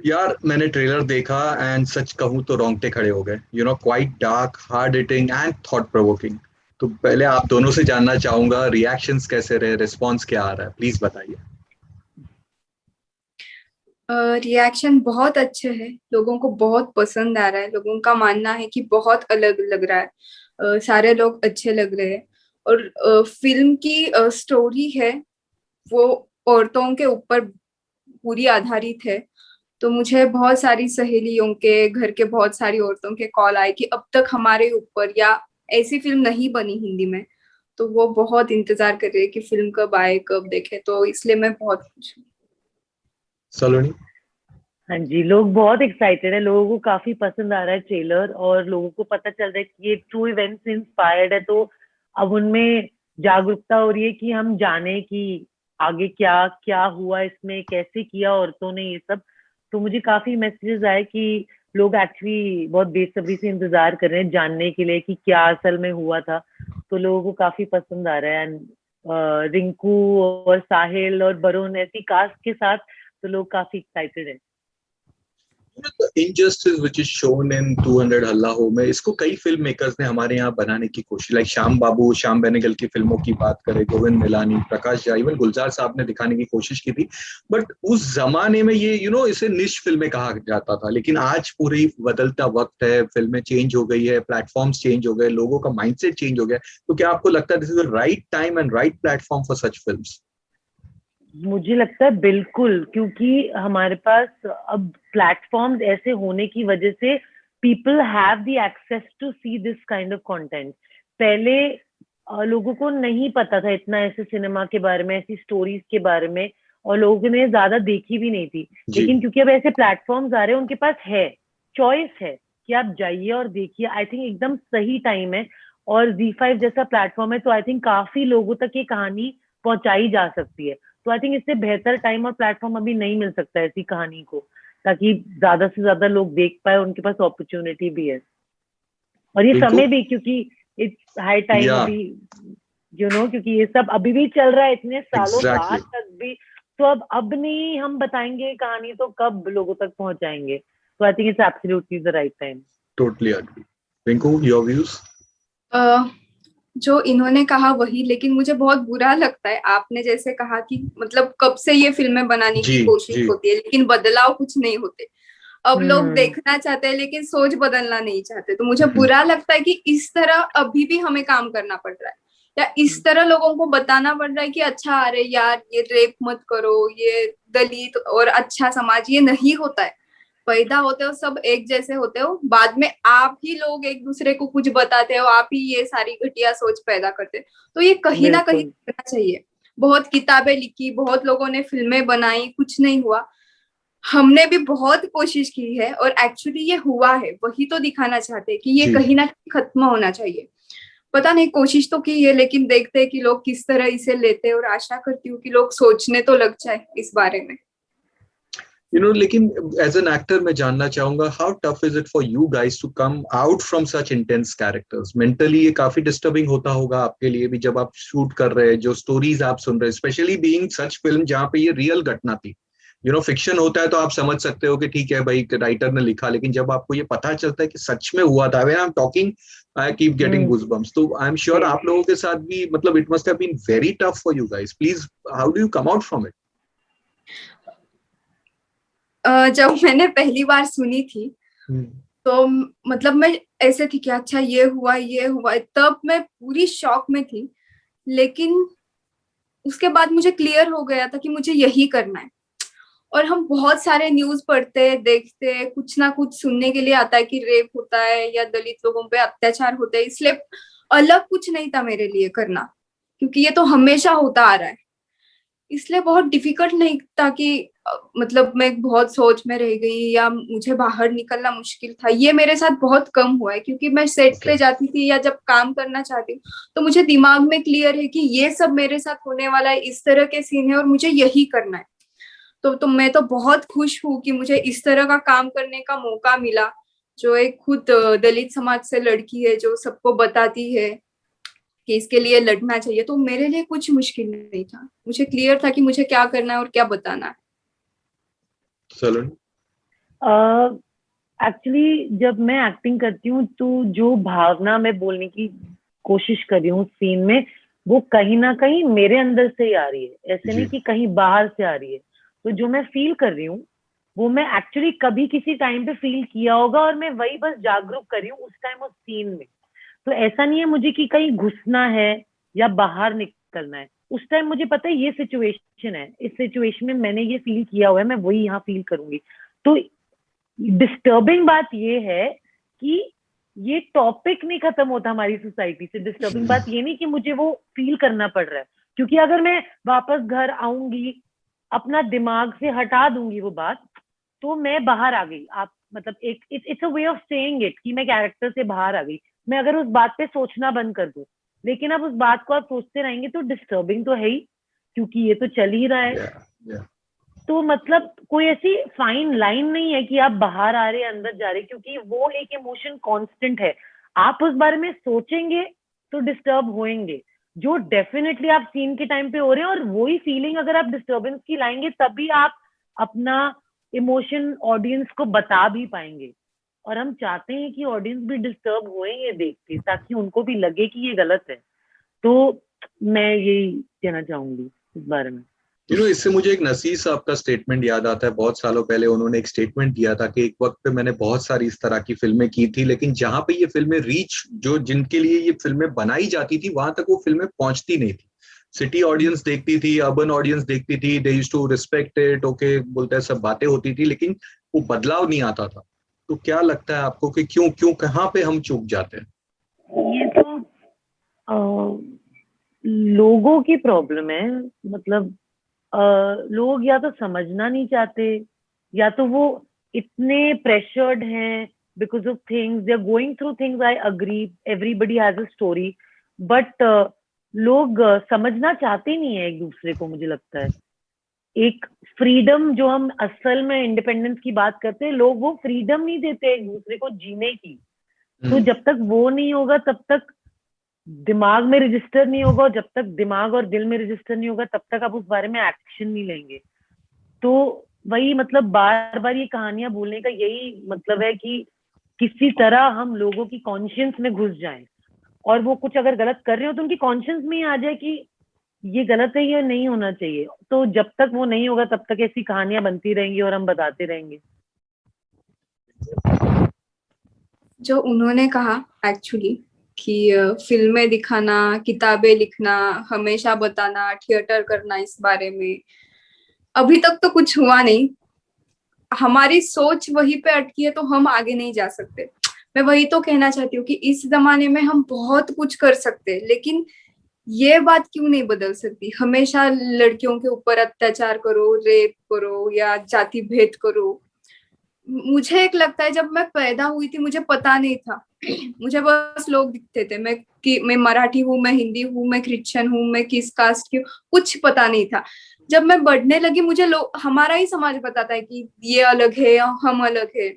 यार मैंने ट्रेलर देखा एंड सच कहूँ तो रोंगटे खड़े हो गए। Quite dark, hard hitting and thought provoking. तो पहले आप दोनों से जानना चाहूंगा, रिएक्शंस कैसे रहे, रिस्पॉन्स क्या आ रहा है, प्लीज बताइए। रिएक्शन बहुत अच्छे हैं। लोगों को बहुत पसंद आ रहा है। लोगों का मानना है कि बहुत अलग लग रहा है। सारे लोग अच्छे लग रहे हैं। और फिल्म की स्टोरी है वो औरतों के ऊपर पूरी आधारित है। तो मुझे बहुत सारी सहेलियों के घर के बहुत सारी औरतों के कॉल आए कि अब तक हमारे ऊपर या ऐसी फिल्म नहीं बनी हिंदी में। तो वो बहुत इंतजार कर रहे हैं कि फिल्म कब आए, कब देखे। तो इसलिए मैं बहुत खुश हूँ। सलोनी। हाँ जी, लोग बहुत एक्साइटेड है। लोगों को काफी पसंद आ रहा है ट्रेलर, और लोगों को पता चल रहा है कि ये ट्रू इवेंट से इंस्पायर्ड है। तो अब उनमें जागरूकता हो रही है कि हम जाने कि आगे क्या क्या हुआ, इसमें कैसे किया औरतों ने ये सब। तो मुझे काफी मैसेजेस आए कि लोग एक्चुअली बहुत बेसब्री से इंतजार कर रहे हैं जानने के लिए कि क्या असल में हुआ था। तो लोगों को काफी पसंद आ रहा है। एंड रिंकू और साहिल और वरुण ऐसी कास्ट के साथ तो लोग काफी एक्साइटेड है। Injustice which is shown in 200 हल्ला हो में, इसको कई फिल्म मेकर्स ने हमारे यहाँ बनाने की कोशिश, लाइक श्याम बाबू, श्याम बेनेगल की फिल्मों की बात करें, गोविंद निलानी, प्रकाश झा, इवन गुलजार साहब ने दिखाने की कोशिश की थी। बट उस जमाने में ये इसे निश फिल्में कहा जाता था। लेकिन आज पूरी बदलता वक्त है, फिल्में चेंज हो गई है, प्लेटफॉर्म्स चेंज हो गए, लोगों का माइंडसेट चेंज हो गया। तो क्या आपको लगता है this is the right time and right platform for such films? मुझे लगता है बिल्कुल, क्योंकि हमारे पास अब प्लेटफॉर्म्स ऐसे होने की वजह से people have the access to see this kind of content. पहले लोगों को नहीं पता था इतना ऐसे सिनेमा के बारे में, ऐसी स्टोरीज के बारे में, और लोगों ने ज्यादा देखी भी नहीं थी। जी। लेकिन क्योंकि अब ऐसे प्लेटफॉर्म्स आ रहे हैं, उनके पास है, चॉइस है कि आप जाइए और देखिए। आई थिंक एकदम सही टाइम है। और Z5 जैसा प्लेटफॉर्म है, तो आई थिंक काफी लोगों तक ये कहानी पहुंचाई जा सकती है। तो आई थिंक इससे बेहतर टाइम और प्लेटफॉर्म अभी नहीं मिल सकता ऐसी कहानी को, ताकि ज्यादा से ज्यादा लोग देख पाए, उनके पास अपॉर्चुनिटी भी है। और ये रिंकू। समय भी, क्योंकि इट्स हाई टाइम या अभी, क्योंकि ये सब अभी भी चल रहा है इतने सालों बाद एग्जैक्टली। तक भी। तो अब नहीं हम बताएंगे कहानी तो कब लोगों तक पहुंचाएंगे? तो I think it's absolutely the right time. Totally agree. Rinku, your views? जो इन्होंने कहा वही, लेकिन मुझे बहुत बुरा लगता है। आपने जैसे कहा कि मतलब कब से ये फिल्में बनाने जी की कोशिश जी। होती है लेकिन बदलाव कुछ नहीं होते। अब लोग हम्म। देखना चाहते हैं लेकिन सोच बदलना नहीं चाहते। तो मुझे बुरा लगता है कि इस तरह अभी भी हमें काम करना पड़ रहा है, या इस तरह लोगों को बताना पड़ रहा है कि अच्छा, अरे यार ये रेप मत करो, ये दलित और अच्छा समाज ये नहीं होता है। पैदा होते हो सब एक जैसे होते हो, बाद में आप ही लोग एक दूसरे को कुछ बताते हो, आप ही ये सारी घटिया सोच पैदा करते हो। तो ये कहीं ना कहीं बिल्कुल। करना चाहिए। बहुत किताबें लिखी, बहुत लोगों ने फिल्में बनाई, कुछ नहीं हुआ। हमने भी बहुत कोशिश की है और एक्चुअली ये हुआ है, वही तो दिखाना चाहते हैं कि ये जी। कहीं ना कहीं खत्म होना चाहिए। पता नहीं, कोशिश तो की है लेकिन देखते हैं कि लोग किस तरह इसे लेते हैं, और आशा करती हूँ कि लोग सोचने तो लग जाए इस बारे में। लेकिन एज एन एक्टर मैं जानना चाहूंगा, how tough is it for you guys to come out from such intense characters? Mentally ये काफी डिस्टर्बिंग होता होगा आपके लिए भी, जब आप शूट कर रहे हैं, जो स्टोरीज आप सुन रहे हैं, स्पेशली बीइंग सच फिल्म जहाँ पे ये रियल घटना थी। फिक्शन होता है तो आप समझ सकते हो कि ठीक है भाई, राइटर ने लिखा। लेकिन जब आपको ये पता चलता है कि सच में हुआ था, when I am talking I keep getting hmm. Goosebumps. तो आई एम श्योर आप लोगों के साथ भी, मतलब it must have been very tough for you guys. Please, how do you come out from it? जब मैंने पहली बार सुनी थी तो मतलब मैं ऐसे थी कि अच्छा ये हुआ, ये हुआ, तब मैं पूरी शॉक में थी। लेकिन उसके बाद मुझे क्लियर हो गया था कि मुझे यही करना है। और हम बहुत सारे न्यूज पढ़ते हैं, देखते हैं, कुछ ना कुछ सुनने के लिए आता है कि रेप होता है या दलित लोगों पे अत्याचार होते हैं। इसलिए अलग कुछ नहीं था मेरे लिए करना, क्योंकि ये तो हमेशा होता आ रहा है। इसलिए बहुत डिफिकल्ट नहीं था कि मतलब मैं बहुत सोच में रह गई या मुझे बाहर निकलना मुश्किल था। ये मेरे साथ बहुत कम हुआ है, क्योंकि मैं सेट ओके। पे जाती थी या जब काम करना चाहती हूँ तो मुझे दिमाग में क्लियर है कि ये सब मेरे साथ होने वाला है, इस तरह के सीन है और मुझे यही करना है। तो मैं तो बहुत खुश हूँ कि मुझे इस तरह का काम करने का मौका मिला। जो एक खुद दलित समाज से लड़की है, जो सबको बताती है कि इसके लिए लड़ना चाहिए। तो मेरे लिए कुछ मुश्किल नहीं था, मुझे क्लियर था कि मुझे क्या करना है और क्या बताना है। सलोनी। एक्चुअली जब मैं एक्टिंग करती हूँ तो जो भावना मैं बोलने की कोशिश कर रही हूँ सीन में, वो कहीं ना कहीं मेरे अंदर से ही आ रही है, ऐसे नहीं कि कहीं बाहर से आ रही है। तो जो मैं फील कर रही हूँ वो मैं एक्चुअली कभी किसी टाइम पे फील किया होगा और मैं वही बस जागरूक कर रही हूँ उस टाइम उस सीन में। तो ऐसा नहीं है मुझे कि कहीं घुसना है या बाहर निकलना है। उस टाइम मुझे पता है ये सिचुएशन है, इस सिचुएशन में मैंने ये फील किया हुआ है, मैं वही यहाँ फील करूंगी। तो डिस्टर्बिंग बात ये है कि ये टॉपिक नहीं खत्म होता हमारी सोसाइटी से। डिस्टर्बिंग बात ये नहीं कि मुझे वो फील करना पड़ रहा है, क्योंकि अगर मैं वापस घर आऊंगी, अपना दिमाग से हटा दूंगी वो बात, तो मैं बाहर आ गई। आप मतलब एक it's a way of saying it कि मैं कैरेक्टर से बाहर आ गई। मैं अगर उस बात पे सोचना बंद कर दूं, लेकिन अब उस बात को आप सोचते रहेंगे तो डिस्टर्बिंग तो है ही, क्योंकि ये तो चल ही रहा है। तो मतलब कोई ऐसी फाइन लाइन नहीं है कि आप बाहर आ रहे अंदर जा रहे, क्योंकि वो एक इमोशन कांस्टेंट है। आप उस बारे में सोचेंगे तो डिस्टर्ब होएंगे, जो डेफिनेटली आप सीन के टाइम पे हो रहे हैं, और वही फीलिंग अगर आप डिस्टर्बेंस की लाएंगे तभी आप अपना इमोशन ऑडियंस को बता भी पाएंगे। और हम चाहते हैं कि ऑडियंस भी डिस्टर्ब होए ये देख के, ताकि उनको भी लगे कि ये गलत है। तो मैं यही कहना चाहूंगी इस बारे में। इससे मुझे एक नसीर साहब का स्टेटमेंट याद आता है। बहुत सालों पहले उन्होंने एक स्टेटमेंट दिया था कि एक वक्त पे मैंने बहुत सारी इस तरह की फिल्में की थी, लेकिन जहां पे ये फिल्में रीच, जो जिनके लिए ये फिल्में बनाई जाती थी, वहां तक वो फिल्में पहुंचती नहीं थी। सिटी ऑडियंस देखती थी, अर्बन ऑडियंस देखती थी, they used to respect it, okay बोलते हैं, सब बातें होती थी, लेकिन वो बदलाव नहीं आता था। तो क्या लगता है आपको कि क्यों क्यों कहाँ पे हम चूक जाते हैं? ये तो लोगों की प्रॉब्लम है। मतलब लोग या तो समझना नहीं चाहते, या तो वो इतने प्रेशर्ड हैं because of things, they are going through things. I agree, everybody has a story, but लोग समझना चाहते नहीं है एक दूसरे को। मुझे लगता है एक फ्रीडम जो हम असल में इंडिपेंडेंस की बात करते हैं, लोग वो फ्रीडम नहीं देते एक दूसरे को जीने की। तो जब तक वो नहीं होगा तब तक दिमाग में रजिस्टर नहीं होगा, और जब तक दिमाग और दिल में रजिस्टर नहीं होगा तब तक आप उस बारे में एक्शन नहीं लेंगे। तो वही मतलब बार बार ये कहानियां बोलने का यही मतलब है कि किसी तरह हम लोगों की कॉन्शियंस में घुस जाएं, और वो कुछ अगर गलत कर रहे हो तो उनकी कॉन्शियंस में ही आ जाए कि ये गलत है, ये नहीं होना चाहिए। तो जब तक वो नहीं होगा तब तक ऐसी कहानियां बनती रहेंगी और हम बताते रहेंगे। जो उन्होंने कहा एक्चुअली कि फिल्में दिखाना, किताबें लिखना, हमेशा बताना, थिएटर करना, इस बारे में अभी तक तो कुछ हुआ नहीं। हमारी सोच वहीं पे अटकी है तो हम आगे नहीं जा सकते। मैं वही तो कहना चाहती हूँ कि इस जमाने में हम बहुत कुछ कर सकते हैं, लेकिन ये बात क्यों नहीं बदल सकती? हमेशा लड़कियों के ऊपर अत्याचार करो, रेप करो या जाति भेद करो। मुझे एक लगता है, जब मैं पैदा हुई थी मुझे पता नहीं था। मुझे बस लोग दिखते थे, मैं मराठी हूँ, मैं हिंदी हूँ, मैं क्रिश्चियन हूँ, मैं किस कास्ट की हूँ, कुछ पता नहीं था। जब मैं बढ़ने लगी मुझे लोग, हमारा ही समाज बताता है कि ये अलग है या हम अलग है।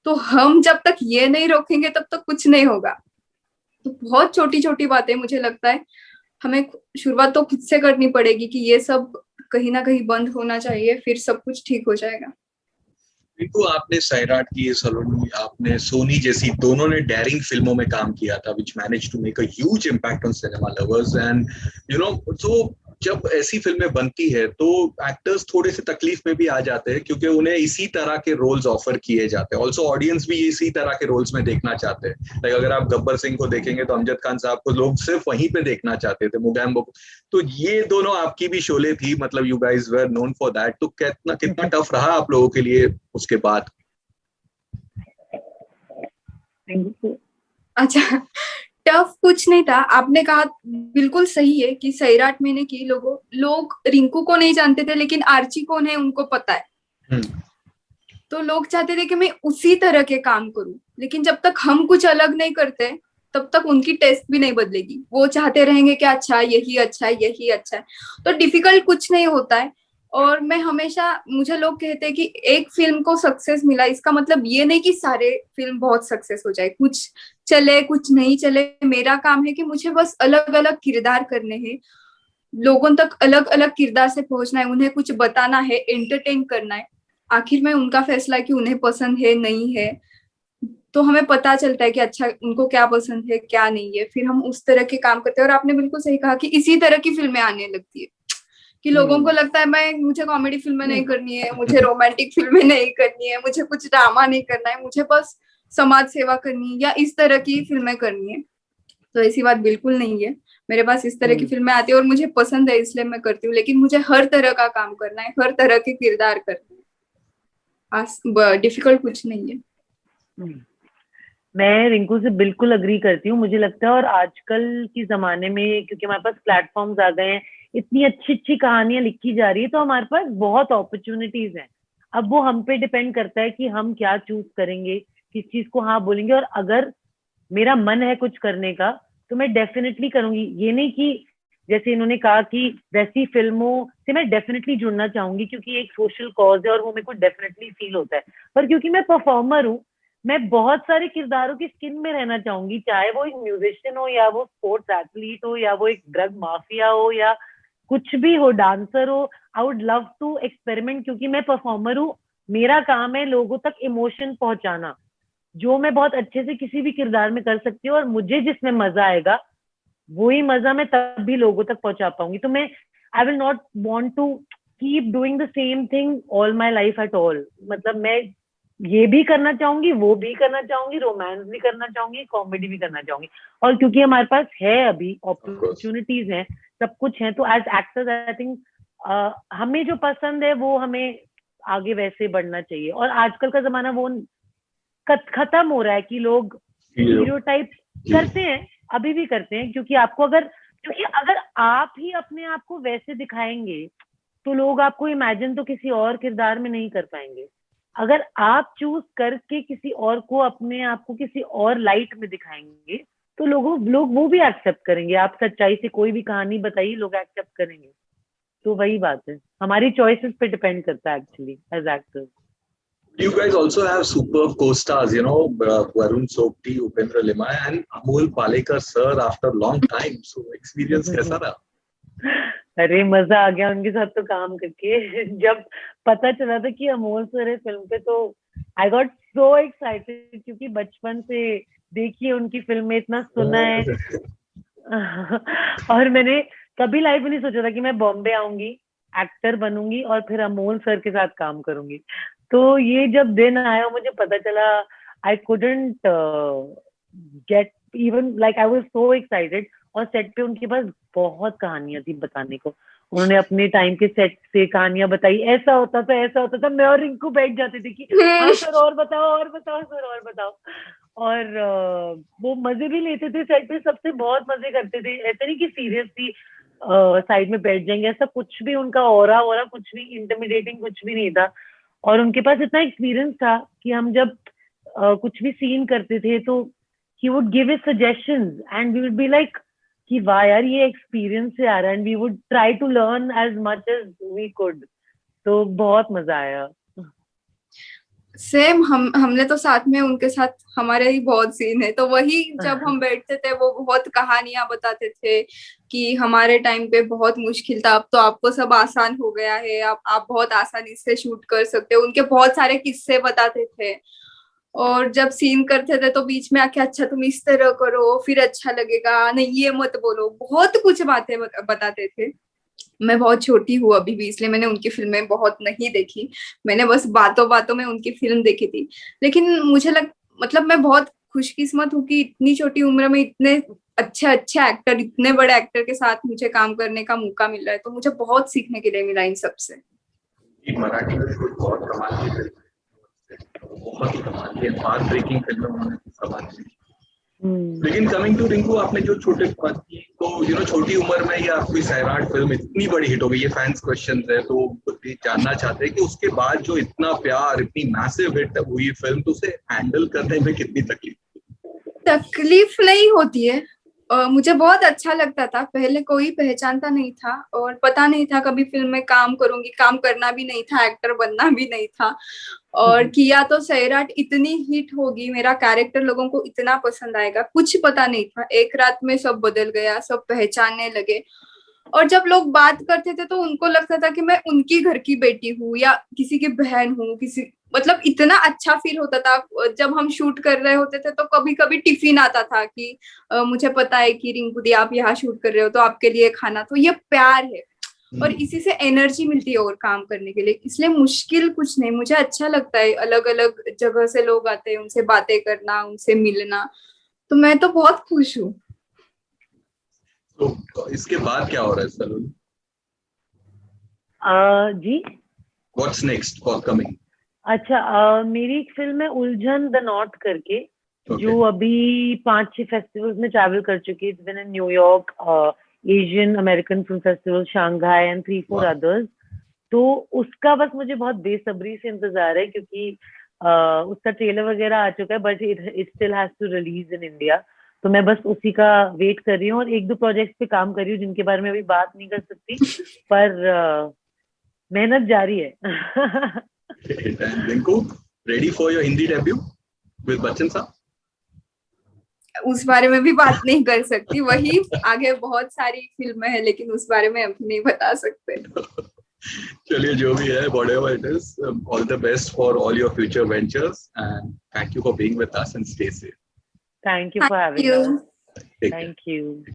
तो हम जब तक ये नहीं रोकेंगे तब तक कुछ नहीं होगा। तो बहुत छोटी छोटी बातें, मुझे लगता है हमें शुरुआत तो खुद से करनी पड़ेगी कि ये सब कहीं ना कहीं बंद होना चाहिए, फिर सब कुछ ठीक हो जाएगा। रिंकू, आपने सैराट की, सलोनी, आपने सोनी जैसी दोनों ने डेयरिंग फिल्मों में काम किया था, which manage to make a huge impact on cinema lovers and so जब ऐसी फिल्में बनती है तो एक्टर्स थोड़े से तकलीफ में भी आ जाते हैं, क्योंकि उन्हें इसी तरह के रोल्स ऑफर किए जाते हैं। ऑल्सो ऑडियंस भी इसी तरह के रोल्स में देखना चाहते हैं। लाइक अगर आप गब्बर सिंह को देखेंगे तो अमजद खान साहब को लोग सिर्फ वहीं पे देखना चाहते थे, मुगैम्बो को। तो ये दोनों आपकी भी शोले थी, मतलब you guys were known for that. तो कितना कितना टफ रहा आप लोगों के लिए उसके बाद? अच्छा, टफ कुछ नहीं था। आपने कहा बिल्कुल सही है कि सैराट मैंने की, लोग रिंकू को नहीं जानते थे, लेकिन आर्ची कौन है उनको पता है। तो लोग चाहते थे कि मैं उसी तरह के काम करूं, लेकिन जब तक हम कुछ अलग नहीं करते तब तक उनकी टेस्ट भी नहीं बदलेगी। वो चाहते रहेंगे कि अच्छा यही अच्छा है, यही अच्छा है। तो डिफिकल्ट कुछ नहीं होता है। और मैं हमेशा, मुझे लोग कहते हैं कि एक फिल्म को सक्सेस मिला, इसका मतलब ये नहीं कि सारे फिल्म बहुत सक्सेस हो जाए, कुछ चले कुछ नहीं चले। मेरा काम है कि मुझे बस अलग अलग किरदार करने हैं, लोगों तक अलग अलग किरदार से पहुंचना है, उन्हें कुछ बताना है, एंटरटेन करना है। आखिर में उनका फैसला है कि उन्हें पसंद है नहीं है, तो हमें पता चलता है कि अच्छा उनको क्या पसंद है क्या नहीं है, फिर हम उस तरह के काम करते हैं। और आपने बिल्कुल सही कहा कि इसी तरह की फिल्में आने लगती है कि लोगों को लगता है मुझे कॉमेडी फिल्में नहीं करनी है, मुझे रोमांटिक फिल्में नहीं करनी है, मुझे कुछ ड्रामा नहीं करना है, मुझे बस समाज सेवा करनी है या इस तरह की फिल्में करनी है। तो ऐसी बात बिल्कुल नहीं है। मेरे पास इस तरह की फिल्में आती है और मुझे पसंद है इसलिए मैं करती हूँ, लेकिन मुझे हर तरह का काम करना है, हर तरह के किरदार करना है, डिफिकल्ट कुछ नहीं है। मैं रिंकू से बिल्कुल अग्री करती हूँ। मुझे लगता है और आजकल की जमाने में क्योंकि हमारे पास प्लेटफॉर्म्स आ गए हैं, इतनी अच्छी अच्छी कहानियां लिखी जा रही है, तो हमारे पास बहुत अपॉर्चुनिटीज हैं। अब वो हम पे डिपेंड करता है कि हम क्या चूज करेंगे, किस चीज को हाँ बोलेंगे। और अगर मेरा मन है कुछ करने का तो मैं डेफिनेटली करूंगी। ये नहीं कि जैसे इन्होंने कहा कि वैसी फिल्मों से मैं डेफिनेटली जुड़ना चाहूंगी क्योंकि एक सोशल कॉज है और वो मेरे को डेफिनेटली फील होता है, पर क्योंकि मैं परफॉर्मर हूँ, मैं बहुत सारे किरदारों की स्किन में रहना चाहूंगी, चाहे वो एक म्यूजिशियन हो या वो स्पोर्ट्स एथलीट हो या वो एक ड्रग माफिया हो या कुछ भी हो, डांसर हो। I would love to experiment क्योंकि मैं परफॉर्मर हूँ। मेरा काम है लोगों तक इमोशन पहुंचाना, जो मैं बहुत अच्छे से किसी भी किरदार में कर सकती हूँ। और मुझे जिसमें मजा आएगा वही मजा मैं तब भी लोगों तक पहुंचा पाऊंगी। तो मैं I will not want to keep doing the same thing all my life at all. मतलब मैं ये भी करना चाहूंगी, वो भी करना चाहूंगी, रोमांस भी करना चाहूंगी, कॉमेडी भी करना चाहूंगी। और क्योंकि हमारे पास है अभी अपॉर्चुनिटीज हैं, सब कुछ है, तो एज एक्टर्स आई थिंक हमें जो पसंद है वो हमें आगे वैसे बढ़ना चाहिए। और आजकल का जमाना वो खत्म हो रहा है कि लोग स्टीरियोटाइप करते हैं, अभी भी करते हैं। क्योंकि अगर आप ही अपने आप को वैसे दिखाएंगे तो लोग आपको इमेजिन तो किसी और किरदार में नहीं कर पाएंगे। अगर आप चूज करके किसी और को, अपने आप को किसी और लाइट में दिखाएंगे तो लोग वो भी एक्सेप्ट करेंगे। आप सच्चाई से कोई भी कहानी बताइए, लोग एक्सेप्ट करेंगे। तो वही बात है, हमारी चॉइसेस पे डिपेंड करता है actually as actors. You guys also have superb co-stars, Varun Sobti, Upendra Lima, and Amol Palekar sir after long time. So experience कैसा रहा? अरे मजा आ गया उनके साथ तो काम करके। जब पता चला था कि अमोल सर है फिल्म पे तो आई गॉट सो एक्साइटेड, क्योंकि बचपन से देखी उनकी फिल्में, इतना सुना है। और मैंने कभी लाइफ में नहीं सोचा था कि मैं बॉम्बे आऊंगी, एक्टर बनूंगी और फिर अमोल सर के साथ काम करूंगी। तो ये जब दिन आया मुझे पता चला, I couldn't get even like I was so excited. और सेट पे उनके पास बहुत कहानियां थी बताने को। उन्होंने अपने टाइम के सेट से कहानियां बताई, ऐसा होता था ऐसा होता था। मैं और रिंकू बैठ जाते थे कि हाँ सर और बताओ सर और बताओ। और वो मजे भी लेते थे सेट पे, सबसे बहुत मजे करते थे। ऐसे नहीं कि सीरियसली साइड में बैठ जाएंगे, ऐसा कुछ भी। उनका ऑरा कुछ भी इंटिमिडेटिंग कुछ भी नहीं था। और उनके पास इतना एक्सपीरियंस था कि हम जब कुछ भी सीन करते थे तो he would give his suggestions and we would be like कि वाह यार ये एक्सपीरियंस से आ रहा है, and we would try to learn as much as we could. तो बहुत मजा आया। सेम हमने तो साथ में उनके साथ हमारे ही बहुत सीन है, तो वही जब हम बैठते थे वो बहुत कहानियां बताते थे कि हमारे टाइम पे बहुत मुश्किल था, अब तो आपको सब आसान हो गया है, आप बहुत आसानी से शूट कर सकते हो। उनके बहुत सारे किस्से बताते थे और जब सीन करते थे तो बीच में आके अच्छा तुम इस तरह करो फिर अच्छा लगेगा, नहीं ये मत बोलो, बहुत कुछ बातें बताते थे। मैं बहुत छोटी हूँ अभी भी, इसलिए मैंने उनकी फिल्में बहुत नहीं देखी। मैंने बस बातों बातों में उनकी फिल्म देखी थी। लेकिन मुझे मतलब मैं बहुत खुशकिस्मत हूँ कि इतनी छोटी उम्र में इतने अच्छे अच्छे एक्टर, इतने बड़े एक्टर के साथ मुझे काम करने का मौका मिल रहा है। तो मुझे बहुत सीखने के लिए मिला इन सबसे। मराठी में बहुत कमाल की फिल्म, बहुत कमाल की हार्ट ब्रेकिंग फिल्म उन्होंने कमाल की। लेकिन कमिंग टू रिंकू, आपने जो छोटे बात की तो छोटी उम्र में या कोई सैराट फिल्म इतनी बड़ी हिट हो गई, ये फैंस क्वेश्चन है तो जानना चाहते हैं कि उसके बाद जो इतना प्यार, इतनी मैसिव हिट हुई फिल्म, तो उसे हैंडल करने में कितनी तकलीफ नहीं होती है। मुझे बहुत अच्छा लगता था, पहले कोई पहचानता नहीं था और पता नहीं था कभी फिल्म में काम करूंगी, काम करना भी नहीं था, एक्टर बनना भी नहीं था। और किया तो सैराट इतनी हिट होगी, मेरा कैरेक्टर लोगों को इतना पसंद आएगा, कुछ पता नहीं था। एक रात में सब बदल गया, सब पहचानने लगे। और जब लोग बात करते थे तो उनको लगता था कि मैं उनकी घर की बेटी हूँ या किसी की बहन हूँ, किसी मतलब इतना अच्छा फील होता था। जब हम शूट कर रहे होते थे तो कभी कभी टिफिन आता था कि मुझे पता है कि रिंकू दी आप यहाँ शूट कर रहे हो तो आपके लिए खाना, तो ये प्यार है और इसी से एनर्जी मिलती है और काम करने के लिए। इसलिए मुश्किल कुछ नहीं, मुझे अच्छा लगता है अलग अलग जगह से लोग आते हैं, उनसे बातें करना, उनसे मिलना, तो मैं तो बहुत खुश हूँ। तो इसके बाद क्या हो रहा है सलोनी? जी व्हाट्स नेक्स्ट फॉरकमिंग? अच्छा, मेरी एक फिल्म है उलझन द नॉट करके, जो अभी 5-6 फेस्टिवल्स में ट्रैवल कर चुकी है। It's been in New York, Asian American film festival, Shanghai and 3-4 others. तो उसका बस मुझे बहुत बेसब्री से इंतजार है, क्योंकि उसका ट्रेलर वगैरह आ चुका है, but it still has to release in India. तो मैं बस उसी का वेट कर रही हूँ और 1-2 प्रोजेक्ट्स पे काम कर रही हूँ जिनके बारे में अभी बात नहीं कर सकती, पर मेहनत जारी है। Rinku, ready for your Hindi debut with Bachchan साहब? उस बारे में भी बात नहीं कर सकती, वही आगे बहुत सारी फिल्में हैं लेकिन उस बारे में अभी नहीं बता सकते। चलिए, जो भी है, whatever it is, all the best for all your future ventures and thank you for being with us and stay safe. Thank you for having us. Take care. Thank you.